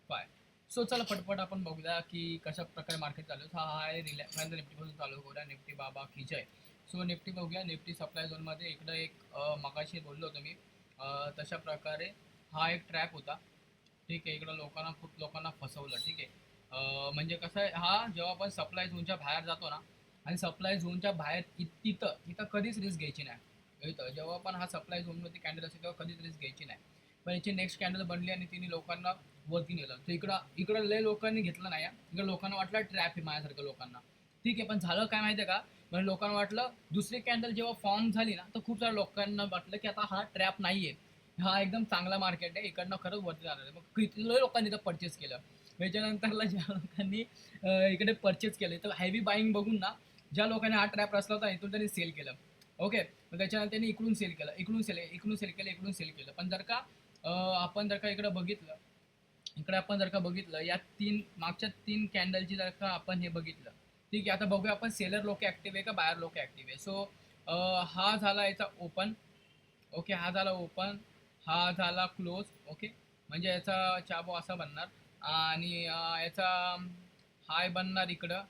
Five. So चला पटपट आपण बघूया की कशा प्रकारे मार्केट चालू आहे. हा आहे निफ्टी निफ्टीपासून चालू करूया. निफ्टी बाबा खिचय. सो निफ्टी बघूया. निफ्टी सप्लाय झोनमध्ये इकडं एक मगाशी बोललो होतो मी, तशा प्रकारे हा एक ट्रॅप होता. ठीक आहे, इकडं खूप लोकांना फसवलं. ठीक आहे, म्हणजे कसं आहे, हा जेव्हा आपण सप्लाय झोनच्या बाहेर जातो ना, आणि सप्लाय झोनच्या बाहेर तिथं इथं कधीच रिस्क घ्यायची नाही. इथं जेव्हा पण हा सप्लाय झोनमध्ये कॅन्डल असेल तेव्हा कधीच रिस्क घ्यायची नाही. पण याची नेक्स्ट कॅन्डल बनली आणि तिने लोकांना वरती नेलं. तर इकडं इकडं लय लोकांनी घेतलं नाही. इकडं लोकांना वाटलं ट्रॅप आहे माझ्यासारख्या लोकांना. ठीक आहे, पण झालं काय माहिती आहे का? म्हणजे लोकांना वाटलं दुसरी कॅन्डल जेव्हा फॉर्म झाली ना, तर खूप साऱ्या लोकांना वाटलं की आता हा ट्रॅप नाहीये, हा एकदम चांगला मार्केट आहे, इकडनं खरंच वरती जाणार आहे. मग किती लोकांनी तर परचेस केलं. त्याच्यानंतरला ज्या लोकांनी इकडे परचेस केले, तर हेवी बाईंग बघून ना, ज्या लोकांनी हा ट्रॅप रचला होता इथून त्यांनी सेल केलं. ओके, मग त्याच्यानंतर त्यांनी इकडून सेल केलं, इकडून सेल केलं. पण जर का आपण जर का आपण जर का बघितलं या मागच्या 3 कॅन्डलची जर का आपण हे बघितलं, ठीक आहे. आता बघूया आपण सेलर लोक ऍक्टिव्ह आहे का बायर लोक ऍक्टिव्ह आहे. सो हा झाला याचा ओपन. ओके, हा झाला ओपन, हा झाला क्लोज. ओके, म्हणजे याचा चाबो असा बनणार आणि याचा हाय बनणार इकडं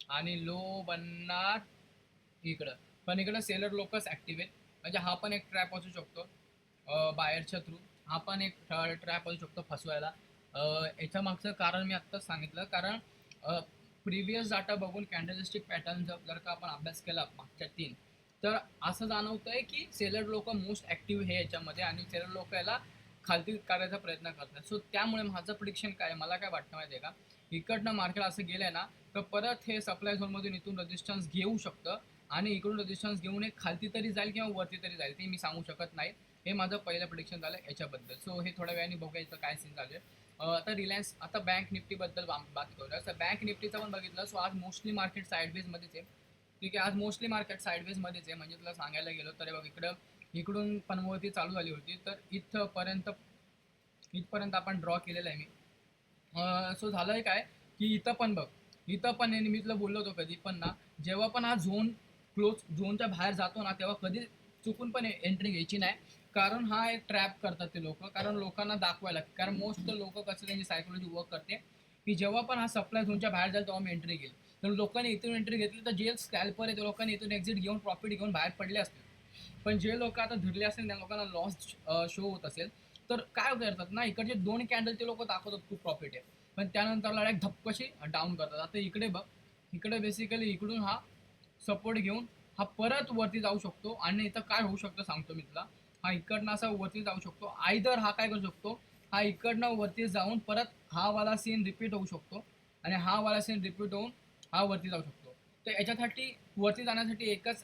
आणि लो बनणार इकडं. पण इकडं सेलर लोकच ऍक्टिव्ह आहेत, म्हणजे हा पण एक ट्रॅप असू शकतो बाहेरच्या थ्रू. हा पण एक ट्रॅप असू शकतो फसवायला. याच्या मागचं कारण मी आत्ताच सांगितलं, कारण प्रिव्हियस डाटा बघून कॅन्डलिस्टिक पॅटर्न जर का आपण अभ्यास केला मागच्या 3, तर असं जाणवतंय की सेलर लोक मोस्ट ऍक्टिव्ह हे याच्यामध्ये आणि सेलर लोक याला खालती करायचा प्रयत्न करतात. सो त्यामुळे माझं प्रिडिक्शन काय, मला काय वाटतं माहिती आहे का, इकडनं मार्केट असं गेलंय ना, तर परत हे सप्लाय झोनमधून इथून रेजिस्टन्स घेऊ शकतं आणि इकडून रेजिस्टन्स घेऊन एक खालती तरी जाईल किंवा वरती तरी जाईल, ते मी सांगू शकत नाही. हे माझं पहिलं प्रिडिक्शन झालं याच्याबद्दल. सो हे थोड्या वेळाने बघूया इथं काय सीन झाले. आता रिलायन्स, आता बँक निफ्टीबद्दल बात करूया. तर बँक निफ्टीचं पण बघितलं, सो आज मोस्टली मार्केट साईडवेजमध्येच आहे. ठीक आहे, आज मोस्टली मार्केट साईडवेजमध्येच आहे. म्हणजे तुला सांगायला गेलो तर बघ, इकडून पनवती चालू झाली होती, तर इथपर्यंत आपण ड्रॉ केलेलं आहे मी. सो झालंय काय की इथं पण बघ, इथं पण आहे, मी तुला बोललो होतो कधी पण ना, जेव्हा पण हा झोनच्या बाहेर जातो ना, तेव्हा कधी चुकून पण एंट्री घ्यायची नाही. कारण हा एक ट्रॅप करतात ते लोक, कारण लोकांना दाखवायला, कारण मोस्ट लोक कसं त्यांची सायकोलॉजी वर्क करते की जेव्हा पण हा सप्लाय झोनच्या बाहेर जाईल तेव्हा मी एंट्री घेईल. तर लोकांनी इथून एंट्री घेतली तर जे स्कॅल्पर आहे त्या लोकांनी इथून एक्झिट घेऊन प्रॉफिट घेऊन बाहेर पडले असतील. पण जे लोक आता धरले असेल त्या लोकांना लॉस शो होत असेल, तर काय करतात ना, इकडचे 2 कॅन्डल ते लोक दाखवतात खूप प्रॉफिट आहे, पण त्यानंतर डायरेक्ट धप्पशी डाऊन करतात. आता इकडे बघ, इकडे बेसिकली इकडून हा सपोर्ट घेऊन हा परत वरती जाऊ शकतो आणि इथं काय होऊ शकतं सांगतो मी तुला. हा इकडनं असा वरती जाऊ शकतो, आयदर हा काय करू शकतो, हा इकडनं वरती जाऊन परत हा वाला सीन रिपीट होऊ शकतो आणि हा वाला सीन रिपीट होऊन हा वरती जाऊ शकतो. तर याच्यासाठी वरती जाण्यासाठी एकच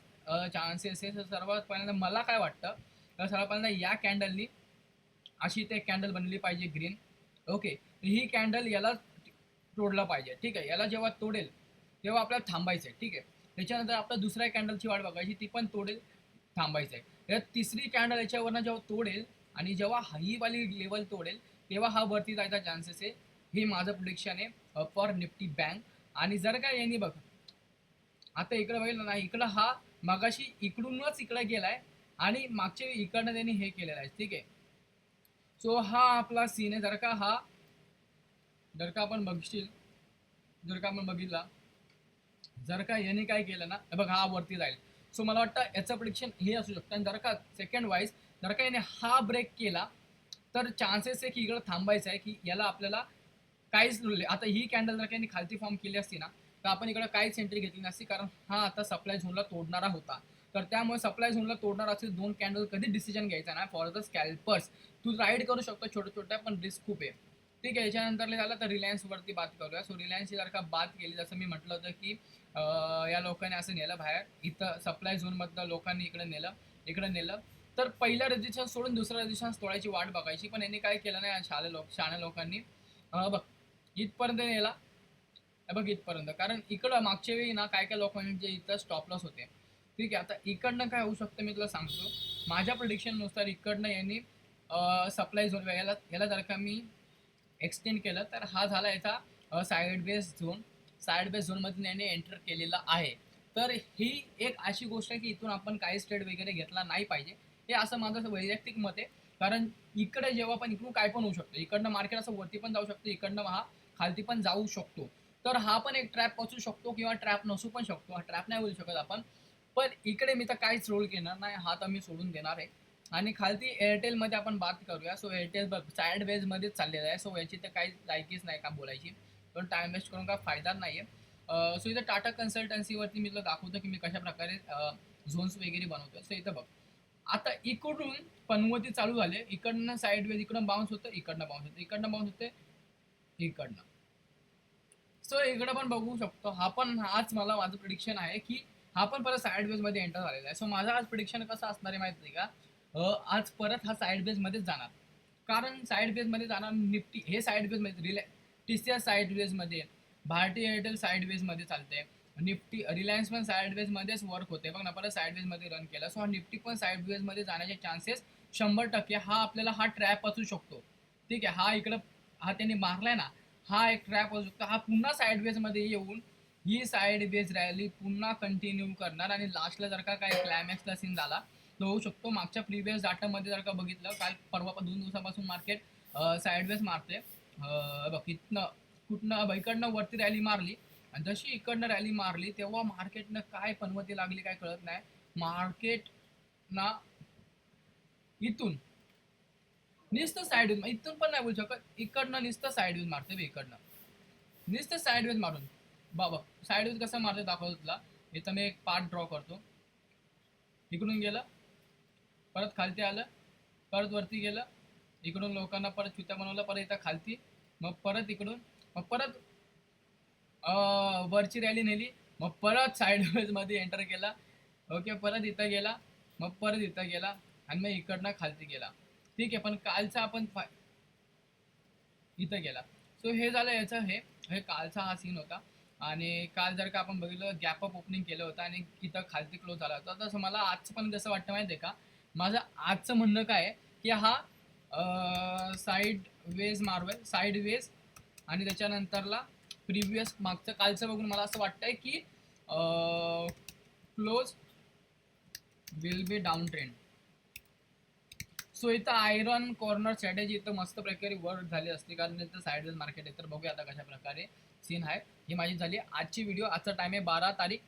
चान्सेस आहे. तर सर्वात पहिल्यांदा मला काय वाटतं, तर सर्वात पहिल्यांदा या कॅन्डलनी अशी ते कॅन्डल बनली पाहिजे ग्रीन. ओके, ही कॅन्डल याला तोडला पाहिजे. ठीक आहे, याला जेव्हा तोडेल तेव्हा आपल्याला थांबायचं आहे. ठीक आहे, त्याच्यानंतर आपल्या दुसऱ्या कॅन्डलची वाट बघायची, ती पण तोडेल, थांबायचं आहे. या तिसरी कॅन्डल याच्यावरनं जेव्हा तोडेल आणि जेव्हा ही वाली लेवल तोडेल तेव्हा हा वरती जायचा चान्सेस आहे. हे माझं प्रिडिक्शन आहे फॉर निफ्टी बँक. आणि जर का यांनी बघ, आता इकडे बघितलं ना, इकडं हा मगाशी इकडूनच इकडे गेलाय आणि मागच्या इकडनं त्यांनी हे केलेलं आहे. ठीक आहे, सो हा आपला सीन आहे. जर का आपण बघशील, जर का आपण बघितला, जर का याने काय केलं ना, बघ हा वरती जाईल. सो मला वाटतं याचं प्रिडिक्शन हे असू शकतं. आणि जर का सेकंड वाईज जर का याने हा ब्रेक केला, तर चान्सेस आहे की इकडं थांबायचं आहे, की याला आपल्याला काहीच आता ही कॅन्डल जर का यांनी खालती फॉर्म केली असती ना, तर आपण इकडे काहीच एंट्री घेतली नसती, कारण हा आता सप्लाय झोनला तोडणारा होता. तर त्यामुळे सप्लाय झोनला तोडणार असेल 2 कॅन्डल कधी डिसिजन घ्यायचा ना फॉर द स्कॅल्पर्स. तू राईड करू शकतो छोट्या छोट्या, पण रिस्क खूप आहे. ठीक आहे, याच्यानंतर झालं तर रिलायन्सवरती बात करूया. सो रिलायन्सची जर का बात केली, जसं मी म्हटलं होतं की या लोकांनी असं नेलं बाहेर, इथं सप्लाय झोनमधलं लोकांनी इकडे नेलं, तर पहिला रेजिस्टन्स सोडून दुसरा रेजिस्टन्स तोडायची वाट बघायची. पण यांनी काय केलं नाही, शाळा लोकांनी बघ इथपर्यंत नेला. बघ इथपर्यंत, कारण इकडं मागच्या वेळी ना काय काय लोकांचे इथं स्टॉप लॉस होते. ठीक आहे, आता इकडनं काय होऊ शकतं मी तुला सांगतो. माझ्या प्रिडिक्शननुसार इकडनं यांनी सप्लाय झोन याला जर का मी एक्सटेंड केलं, तर हा झाला याचा साईड बेस झोनमध्ये याने एंटर केलेला आहे. तर ही एक अशी गोष्ट आहे की इथून आपण काही ट्रेड वगैरे घेतला नाही पाहिजे, हे असं माझं वैयक्तिक मत आहे. कारण इकडे जेव्हा पण इकडून काय पण होऊ शकतं, इकडनं मार्केट असं वरती पण जाऊ शकतं, इकडनं हा खालती पण जाऊ शकतो. तर हा पण एक ट्रॅप असू शकतो किंवा ट्रॅप नसू पण शकतो. हा ट्रॅप नाही बोलू शकत आपण. पण इकडे मी तर काहीच रोल घेणार नाही. हा तर मी सोडून देणार आहे. आणि खालती एअरटेलमध्ये आपण बात करूया. सो एअरटेल बघ साइड वेजमध्येच चाललेलं आहे. सो याची तर काही लायकीच नाही का बोलायची. पण टाइम वेस्ट करून काय फायदा नाही आहे. सो इथं टाटा कन्सल्टन्सीवरती मी तुला दाखवतो की मी कशाप्रकारे झोन्स वगैरे बनवतो. सो इथं बघ. आता इकडून पनवती चालू झाले. इकडनं साइडवेज इकडनं बाउन्स होतं, इकडनं बाउन्स होतं, इकडनं बाउन्स होते, इकडनं. सो इकडे पण बघू शकतो. हा पण हाच मला माझं प्रिडिक्शन आहे, की हा पण परत साइडवेज मध्ये एंटर झालेला आहे. सो माझा आज प्रिडिक्शन कसं असणार आहे माहिती आहे का? आज परत हा साइडवेज मध्येच जाणार. कारण साइडवेज मध्ये जाणार निफ्टी हे साइडवेज मध्ये टीसीएस साइडवेज मध्ये, भारती एअरटेल साइडवेज मध्ये चालते. निफ्टी रिलायन्स पण साइडवेज मध्येच वर्क होते बघ ना, परत साइडवेज मध्ये रन केला. सो हा निफ्टी पण साइडवेज मध्ये जाण्याचे चान्सेस 100% हा आपल्याला हा ट्रॅप असू शकतो. ठीक आहे. हा इकडं हा त्यांनी मारलाय ना, हा एक ट्रॅप असू शकतो. हा पुन्हा साइडवेज मध्ये येऊन ही साइडवेज रॅली पुन्हा कंटिन्यू करणार आणि लास्टला जर का काय क्लायमॅक्सला सीन झाला तर होऊ शकतो. मागच्या प्रिव्हियस डाटामध्ये जर का बघितलं, काल परवा 2 दिवसापासून मार्केट साइडवेज मारते. बघ इथनं कुठनं इकडनं वरती रॅली मारली आणि जशी इकडनं रॅली मारली तेव्हा मार्केटनं काय पनवती लागली काय कळत नाही. मार्केट ना इथून नुसतं साइडवेज, इथून पण नाही बोलू शकत, इकडनं नुसतं साइडवेज मारते इकडनं नुसतं साइडवेज मारून. बाबा साइडवेज कसं मारते दाखवतो तुला. इथं मी एक पार्ट ड्रॉ करतो. इकडून गेलं, परत खालती आलं, परत वरती गेलं, इकडून लोकांना परत चुत्या बनवलं, परत इथं खालती, मग परत इकडून, मग परत वरची रॅली नेली, मग परत साइडवेज मध्ये एंटर केला. ओके, परत इथं गेला, मग परत इथं गेला आणि मग इकडनं खालती गेला. ठीक आहे. पण कालचा आपण इथं गेला. सो हे झालं याचं हे हे कालचा हा सीन होता. आणि काल जर का आपण बघितलं गॅप अप ओपनिंग केलं होतं आणि इथं खालती क्लोज झाला होता. तसं मला आजचं पण कसं वाटतं माहिती आहे का? माझं आजचं म्हणणं काय आहे, की हा साईड वेज मारवेल साईड वेज आणि त्याच्यानंतरला प्रिव्हियस मागचं कालचं बघून मला असं वाटतंय की close will be down trend. So इथं आयरन कॉर्नर स्ट्रॅटेजी इथं मस्त प्रकारे वर्क झाली असते, कारण इथं साईडवेज मार्केट आहे. तर बघूया आता कशा प्रकारे सीन आहे. ही माझी झाली आजची व्हिडिओ. आजचा टाइम आहे 12 तारीख